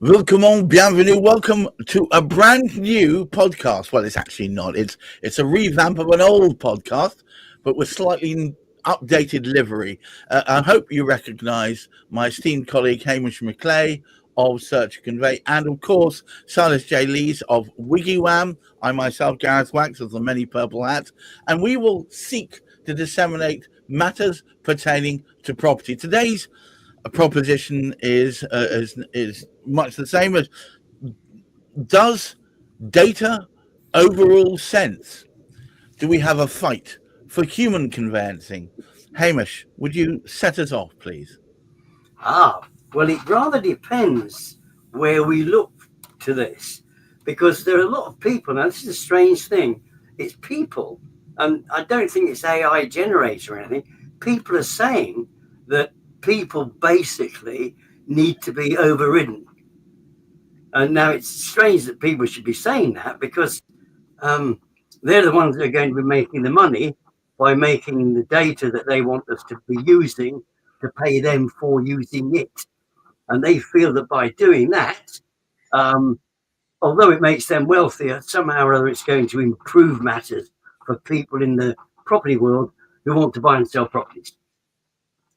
Welcome, bienvenue, welcome to a brand new podcast. Well, it's actually not. It's a revamp of an old podcast, but with slightly updated livery. I hope you recognise my esteemed colleague Hamish McLay of Search Convey, and of course Silas J Lees of WikiWham. I myself, Gareth Wax, of the many purple hats, and we will seek to disseminate matters pertaining to property. Today's proposition is much the same as: does data overrule sense? Do we have a fight for human conveyancing? Hamish, would you set us off, please? Well, it rather depends where we look to this, because there are a lot of people. Now, this is a strange thing. It's people, and I don't think it's AI generated or anything. People are saying that people basically need to be overridden. And now it's strange that people should be saying that, because they're the ones that are going to be making the money by making the data that they want us to be using to pay them for using it. And they feel that by doing that, although it makes them wealthier, somehow or other it's going to improve matters for people in the property world who want to buy and sell properties.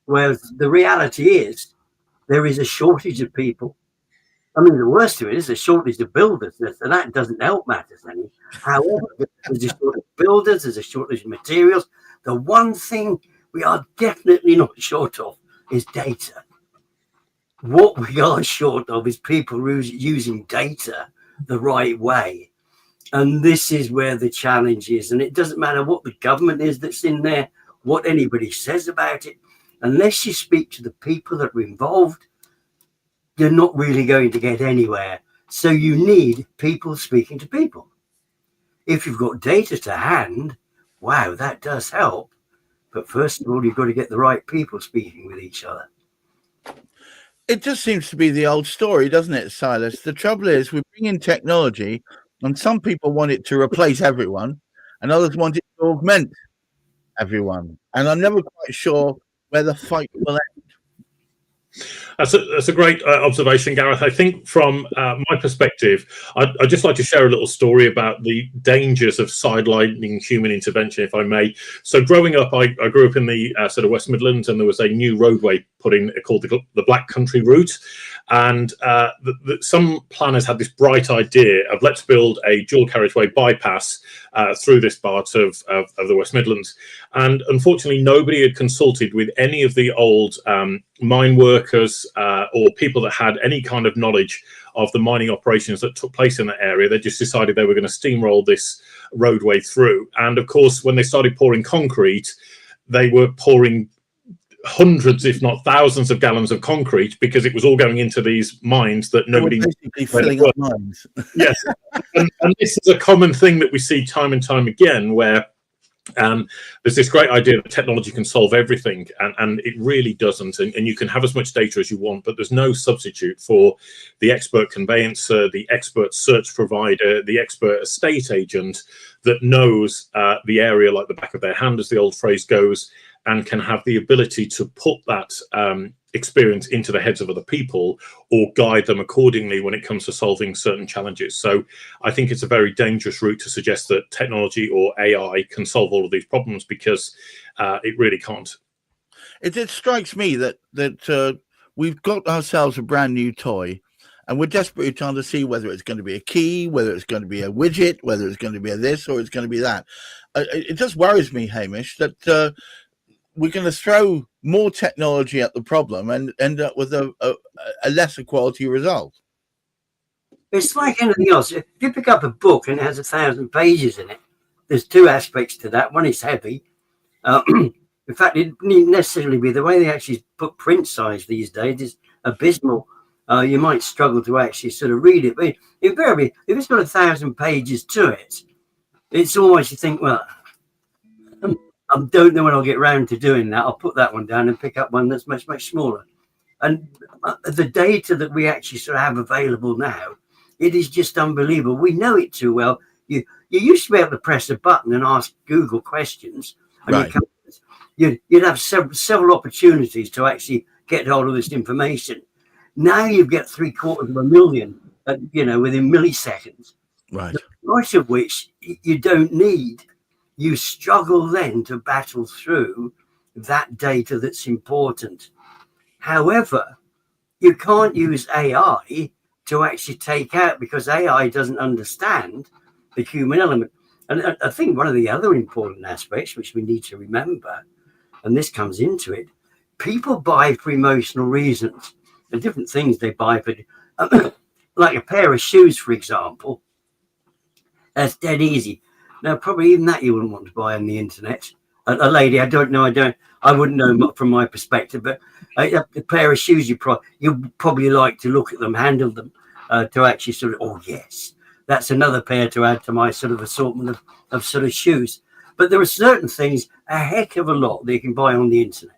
Whereas the reality is there is a shortage of people. I mean, the worst of it is a shortage of builders, and that doesn't help matters any. However, there's a shortage of builders, there's a shortage of materials. The one thing we are definitely not short of is data. What we are short of is people using data the right way. And this is where the challenge is. And it doesn't matter what the government is that's in there, what anybody says about it. Unless you speak to the people that are involved, you're not really going to get anywhere. So you need people speaking to people. If you've got data to hand, wow, that does help. But first of all, you've got to get the right people speaking with each other. It just seems to be the old story, doesn't it, Silas? The trouble is we bring in technology, and some people want it to replace everyone, and others want it to augment everyone. And I'm never quite sure where the fight will end. That's a great observation, Gareth. I think from my perspective, I'd just like to share a little story about the dangers of sidelining human intervention, if I may. So growing up, I grew up in the sort of West Midlands, and there was a new roadway put in called the Black Country Route. And some planners had this bright idea of let's build a dual carriageway bypass through this part of the West Midlands. And unfortunately, nobody had consulted with any of the old mine workers or people that had any kind of knowledge of the mining operations that took place in that area. They just decided they were going to steamroll this roadway through. And of course, when they started pouring concrete, they were pouring hundreds, if not thousands, of gallons of concrete, because it was all going into these mines that nobody basically filling up mines. Yes, and this is a common thing that we see time and time again, where there's this great idea that technology can solve everything, and it really doesn't. And you can have as much data as you want, but there's no substitute for the expert conveyancer, the expert search provider, the expert estate agent that knows the area like the back of their hand, as the old phrase goes, and can have the ability to put that experience into the heads of other people or guide them accordingly when it comes to solving certain challenges. So I think it's a very dangerous route to suggest that technology or AI can solve all of these problems, because it really can't. It strikes me that we've got ourselves a brand new toy, and we're desperately trying to see whether it's going to be a key, whether it's going to be a widget, whether it's going to be a this or it's going to be that. It just worries me, Hamish, that we're going to throw more technology at the problem and end up with a lesser quality result. It's like anything else. If you pick up a book and it has 1,000 pages in it, there's two aspects to that. One, it's heavy. In fact, it needn't necessarily be. The way they actually put print size these days is abysmal. You might struggle to actually sort of read it. But invariably, if it's got 1,000 pages to it, it's almost, you think, well, I don't know when I'll get round to doing that. I'll put that one down and pick up one that's much, much smaller. And the data that we actually sort of have available now, it is just unbelievable. We know it too well. You used to be able to press a button and ask Google questions, and right. You'd have several opportunities to actually get hold of this information. Now you get 750,000, within milliseconds. Right. Much of which you don't need. You struggle then to battle through that data that's important. However, you can't use AI to actually take out, because AI doesn't understand the human element. And I think one of the other important aspects which we need to remember, and this comes into it, people buy for emotional reasons, and different things they buy for, like a pair of shoes, for example. That's dead easy. Now, probably even that you wouldn't want to buy on the internet. A lady, I wouldn't know from my perspective, but a pair of shoes, you'd probably like to look at them, handle them, to actually sort of, oh yes, that's another pair to add to my sort of assortment of sort of shoes. But there are certain things, a heck of a lot, that you can buy on the internet,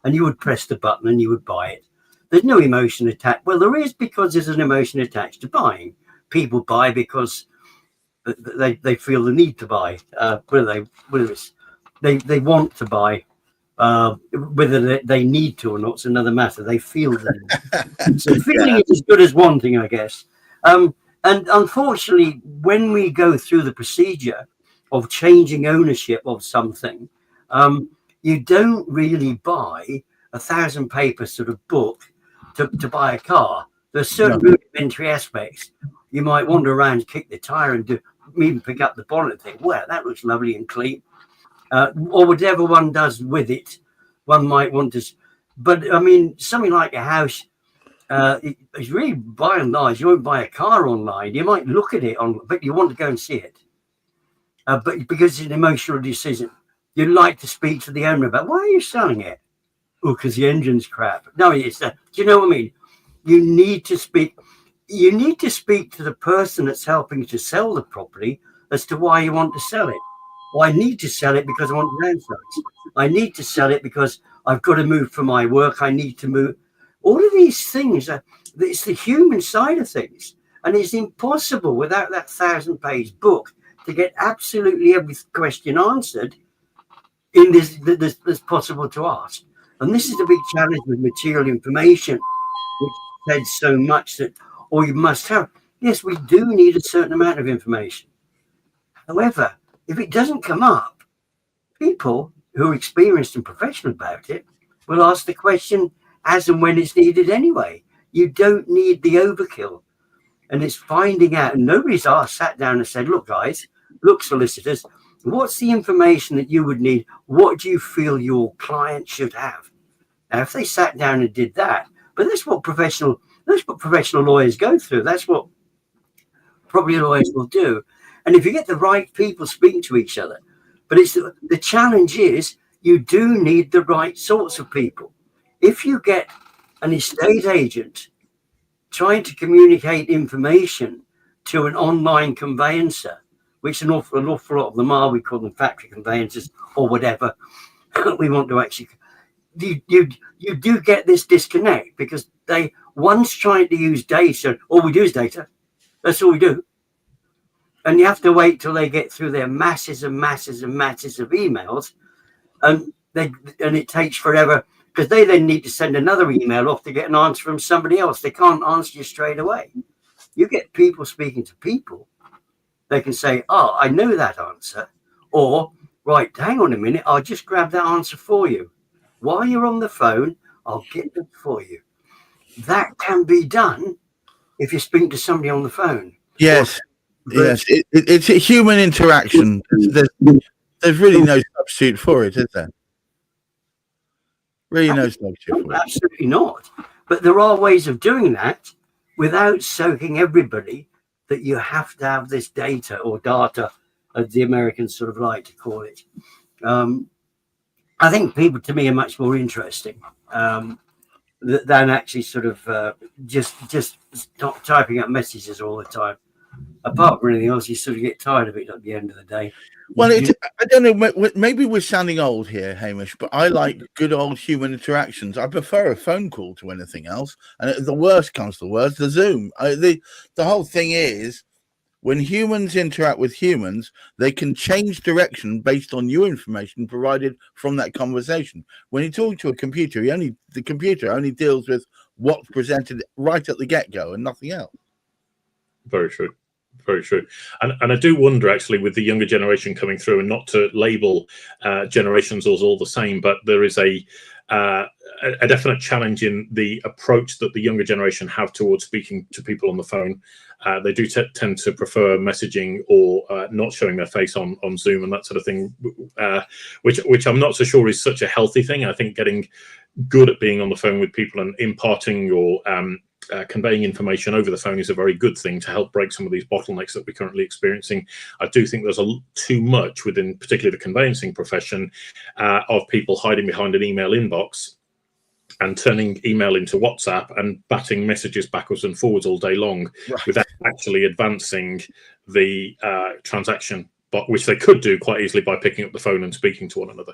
and you would press the button and you would buy it. There's no emotion attached. Well, there is, because there's an emotion attached to buying. People buy because they feel the need to buy, whether they want to buy, whether they need to or not, it's another matter. They feel them. So feeling is as good as wanting, I guess. And unfortunately, when we go through the procedure of changing ownership of something, you don't really buy 1,000-paper sort of book to buy a car. There's certain rudimentary aspects. You might wander around, kick the tire, and even pick up the bonnet and think, well, that looks lovely and clean. Or whatever one does with it, one might want to. But I mean, something like a house, it's really, by and large, you won't buy a car online. You might look at it but you want to go and see it. But because it's an emotional decision, you'd like to speak to the owner about, why are you selling it? Oh, because the engine's crap. No, do you know what I mean? You need to speak to the person that's helping to sell the property as to why you want to sell it. Well, I need to sell it because I want to downsize. I need to sell it because I've got to move for my work. I need to move. All of these things, it's the human side of things. And it's impossible without that 1,000-page book to get absolutely every question answered in this that's possible to ask. And this is a big challenge with material information, which said so much that all you must have. Yes, we do need a certain amount of information. However, if it doesn't come up, people who are experienced and professional about it will ask the question as and when it's needed anyway. You don't need the overkill. And it's finding out, and nobody's sat down and said, look, guys, look, solicitors, what's the information that you would need? What do you feel your client should have? Now, if they sat down and did that, but that's what professional lawyers go through. That's what property lawyers will do. And if you get the right people speaking to each other, but it's the challenge is you do need the right sorts of people. If you get an estate agent trying to communicate information to an online conveyancer, which an awful lot of them are, we call them factory conveyancers or whatever, we want to actually, you do get this disconnect because one's trying to use data. All we do is data. That's all we do. And you have to wait till they get through their masses and masses and masses of emails, and it takes forever because they then need to send another email off to get an answer from somebody else. They can't answer you straight away. You get people speaking to people. They can say, "Oh, I know that answer," or "Right, hang on a minute, I'll just grab that answer for you. While you're on the phone, I'll get it for you." That can be done if you're speaking to somebody on the phone. Yes. Yes, it's a human interaction. There's really no substitute for it, is there? Really no substitute for it. Absolutely not. But there are ways of doing that without soaking everybody that you have to have this data or data, as the Americans sort of like to call it. I think people, to me, are much more interesting than actually sort of just stop typing up messages all the time. Apart from anything else, you sort of get tired of it at the end of the day. Well, I don't know. Maybe we're sounding old here, Hamish, but I like good old human interactions. I prefer a phone call to anything else. And if the worst comes to worst, the Zoom. The whole thing is, when humans interact with humans, they can change direction based on new information provided from that conversation. When you talk to a computer, the computer only deals with what's presented right at the get-go and nothing else. Very true. Very true. And I do wonder, actually, with the younger generation coming through, and not to label generations as all the same, but there is a definite challenge in the approach that the younger generation have towards speaking to people on the phone. They do tend to prefer messaging or not showing their face on Zoom and that sort of thing, which I'm not so sure is such a healthy thing. I think getting good at being on the phone with people and imparting or conveying information over the phone is a very good thing to help break some of these bottlenecks that we're currently experiencing. I do think there's too much within particularly the conveyancing profession of people hiding behind an email inbox and turning email into WhatsApp and batting messages backwards and forwards all day long, right, without actually advancing the transaction, but which they could do quite easily by picking up the phone and speaking to one another.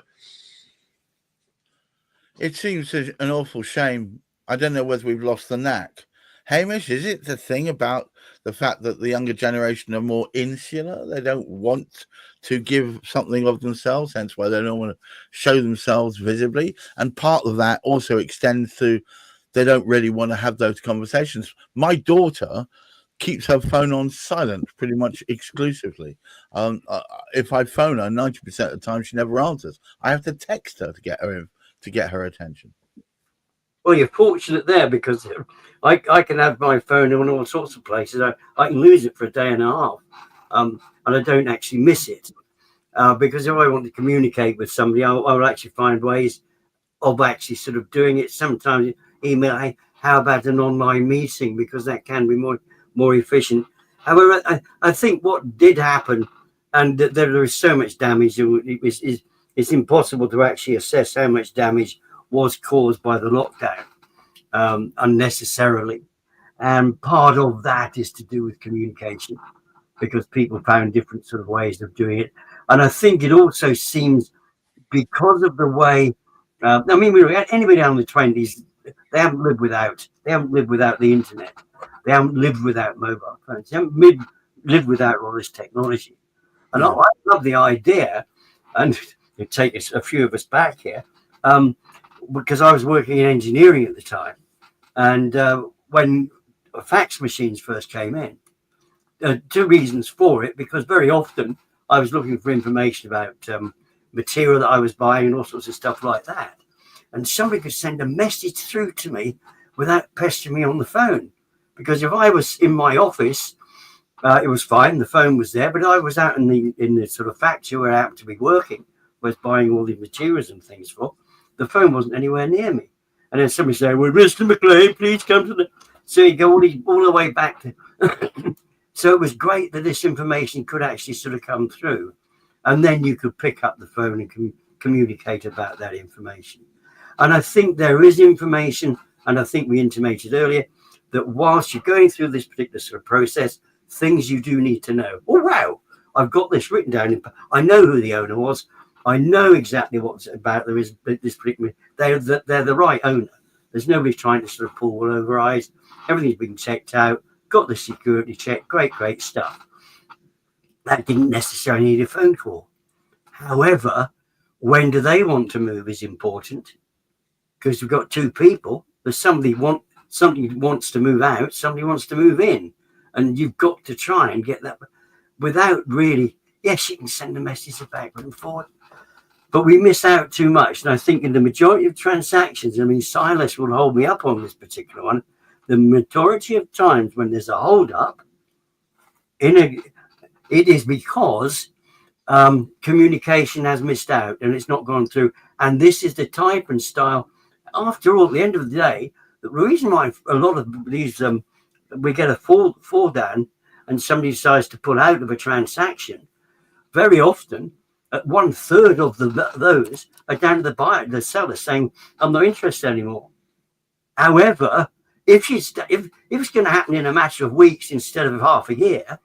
It seems an awful shame. I don't know whether we've lost the knack. Hamish, is it the thing about the fact that the younger generation are more insular? They don't want to give something of themselves, hence why they don't want to show themselves visibly. And part of that also extends to they don't really want to have those conversations. My daughter keeps her phone on silent pretty much exclusively. If I phone her, 90% of the time she never answers. I have to text her to get her attention. Well, you're fortunate there, because I can have my phone in all sorts of places. I can lose it for a day and a half, and I don't actually miss it, because if I want to communicate with somebody, I'll actually find ways of actually sort of doing it. Sometimes email, hey, how about an online meeting, because that can be more efficient. However, I think what did happen, and there is so much damage, it's impossible to actually assess how much damage was caused by the lockdown unnecessarily. And part of that is to do with communication, because people found different sort of ways of doing it. And I think it also seems, because of the way, anybody down in the 20s, they haven't lived without the internet. They haven't lived without mobile phones. They haven't lived without all this technology. And I love the idea, and it takes a few of us back here, because I was working in engineering at the time, and when fax machines first came in, two reasons for it, because very often I was looking for information about material that I was buying and all sorts of stuff like that, and somebody could send a message through to me without pestering me on the phone, because if I was in my office, it was fine, the phone was there, but I was out in the sort of factory where I happened to be working, was buying all the materials and things for. The phone wasn't anywhere near me. And then somebody said, well, Mr. McLay, please come to the... So you go all the way back to... So it was great that this information could actually sort of come through. And then you could pick up the phone and communicate about that information. And I think there is information, and I think we intimated earlier, that whilst you're going through this particular sort of process, things you do need to know. Oh, wow, I've got this written down. I know who the owner was. I know exactly what's about. There is this particular. They're the right owner. There's nobody trying to sort of pull wool over eyes. Everything's been checked out. Got the security check. Great stuff. That didn't necessarily need a phone call. However, when do they want to move is important, because we've got two people. There's somebody wants to move out. Somebody wants to move in, and you've got to try and get that without really. Yes, you can send a message backward and forward, but we miss out too much. And I think in the majority of transactions, I mean, Silas will hold me up on this particular one, the majority of times when there's a hold up, it is because communication has missed out and it's not gone through. And this is the type and style. After all, at the end of the day, the reason why a lot of these, we get a fall down and somebody decides to pull out of a transaction, very often, 1/3 of those are down to the buyer, the seller, saying, "I'm not interested anymore." However, if it's going to happen in a matter of weeks instead of half a year,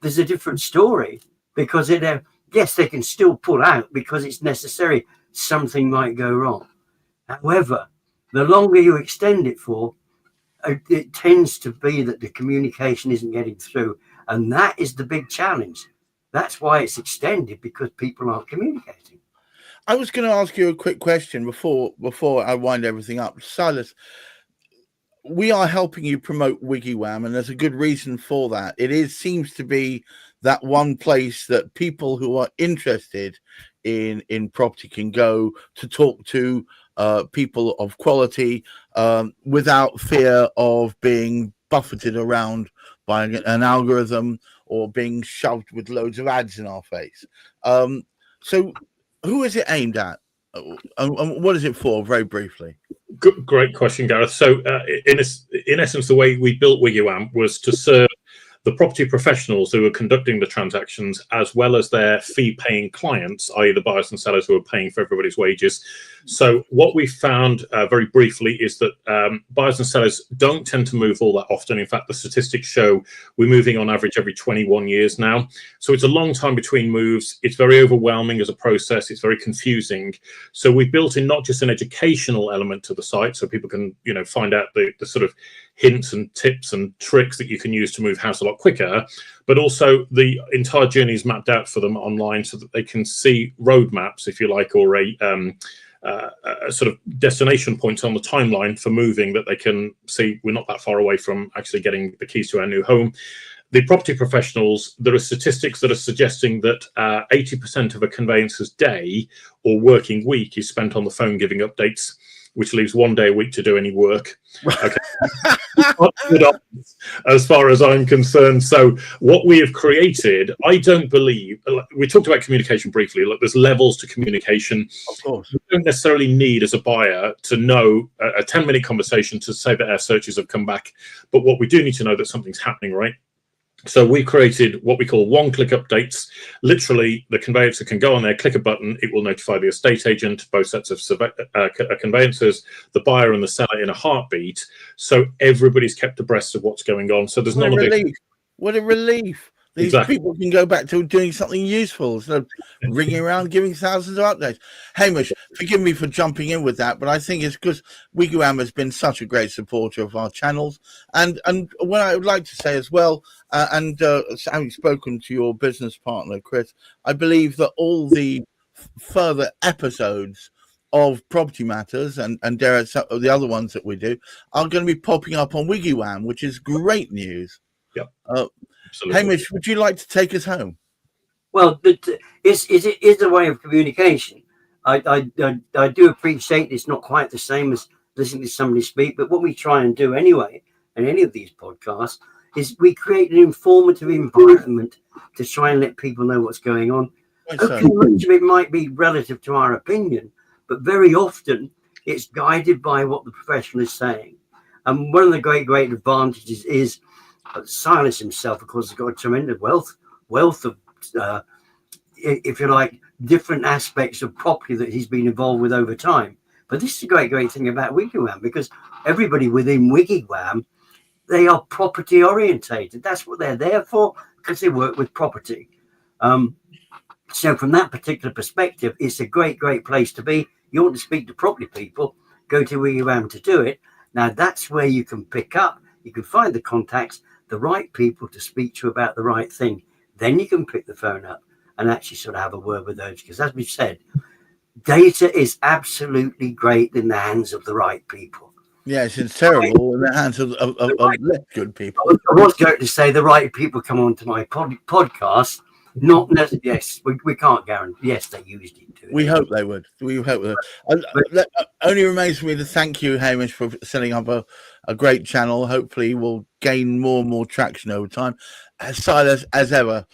there's a different story, because yes, they can still pull out because it's necessary. Something might go wrong. However, the longer you extend it for, it tends to be that the communication isn't getting through, and that is the big challenge. That's why it's extended, because people aren't communicating. I was going to ask you a quick question before I wind everything up. Silas, we are helping you promote WikiWam, and there's a good reason for that. Seems to be that one place that people who are interested in property can go to talk to people of quality without fear of being buffeted around by an algorithm or being shoved with loads of ads in our face. So who is it aimed at? And what is it for, very briefly? Great question, Gareth. So in essence, the way we built WikiWam was to serve the property professionals who are conducting the transactions, as well as their fee-paying clients, i.e. the buyers and sellers who are paying for everybody's wages. So what we found very briefly is that buyers and sellers don't tend to move all that often. In fact, the statistics show we're moving on average every 21 years now. So it's a long time between moves. It's very overwhelming as a process. It's very confusing. So we built in not just an educational element to the site, so people can find out the sort of hints and tips and tricks that you can use to move house a lot quicker, but also the entire journey is mapped out for them online so that they can see roadmaps, if you like, or a sort of destination points on the timeline for moving that they can see. We're not that far away from actually getting the keys to our new home. The property professionals, there are statistics that are suggesting that 80% of a conveyancer's day or working week is spent on the phone giving updates, which leaves 1 day a week to do any work. Okay. As far as I'm concerned. So what we have created, I don't believe, we talked about communication briefly, look, there's levels to communication. Of course. You don't necessarily need, as a buyer, to know a 10-minute conversation to say that our searches have come back. But what we do need to know that something's happening, right? So we created what we call one-click updates. Literally, the conveyancer can go on there, click a button, it will notify the estate agent, both sets of conveyancers, the buyer and the seller in a heartbeat. So everybody's kept abreast of what's going on. So there's What none a of relief. What a relief. These people can go back to doing something useful instead of ringing around giving thousands of updates. Hamish, forgive me for jumping in with that, but I think it's because WikiWam has been such a great supporter of our channels. And what I would like to say as well, having spoken to your business partner, Chris, I believe that all the further episodes of Property Matters and the other ones that we do are going to be popping up on WikiWam, which is great news. Yep. Absolutely. Hamish, would you like to take us home? Well, it is a way of communication. I do appreciate it's not quite the same as listening to somebody speak, but what we try and do anyway, in any of these podcasts, is we create an informative environment to try and let people know what's going on. Okay, much of it might be relative to our opinion, but very often it's guided by what the professional is saying. And one of the great advantages is Silas himself, of course, has got a tremendous wealth of, if you like, different aspects of property that he's been involved with over time. But this is a great thing about WikiWam, because everybody within WikiWam, they are property orientated. That's what they're there for, because they work with property. So from that particular perspective, it's a great place to be. You want to speak to property people, go to WikiWam to do it. Now, that's where you can pick up, you can find the contacts, the right people to speak to about the right thing. Then you can pick the phone up and actually sort of have a word with those. Because as we've said, data is absolutely great in the hands of the right people. Yes, it's terrible in the hands of less good people. I was going to say the right people come onto my podcast. Not necessarily. Yes, we can't guarantee. Yes, they usually do. We hope they would. We hope they would. Only remains for me to thank you, Hamish, for setting up a great channel. Hopefully, we'll gain more and more traction over time. Silas, as ever,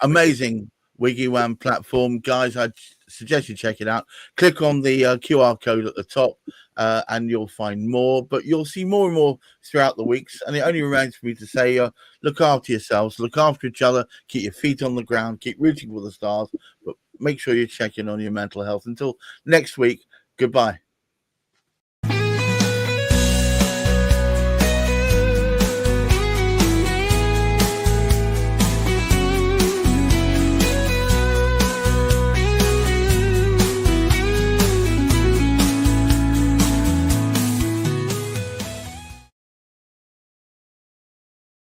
amazing WikiWam platform, guys. I suggest you check it out. Click on the QR code at the top, and you'll find more. But you'll see more and more throughout the weeks. And it only remains for me to say, look after yourselves, look after each other, keep your feet on the ground, keep rooting for the stars, but make sure you check in on your mental health. Until next week, goodbye.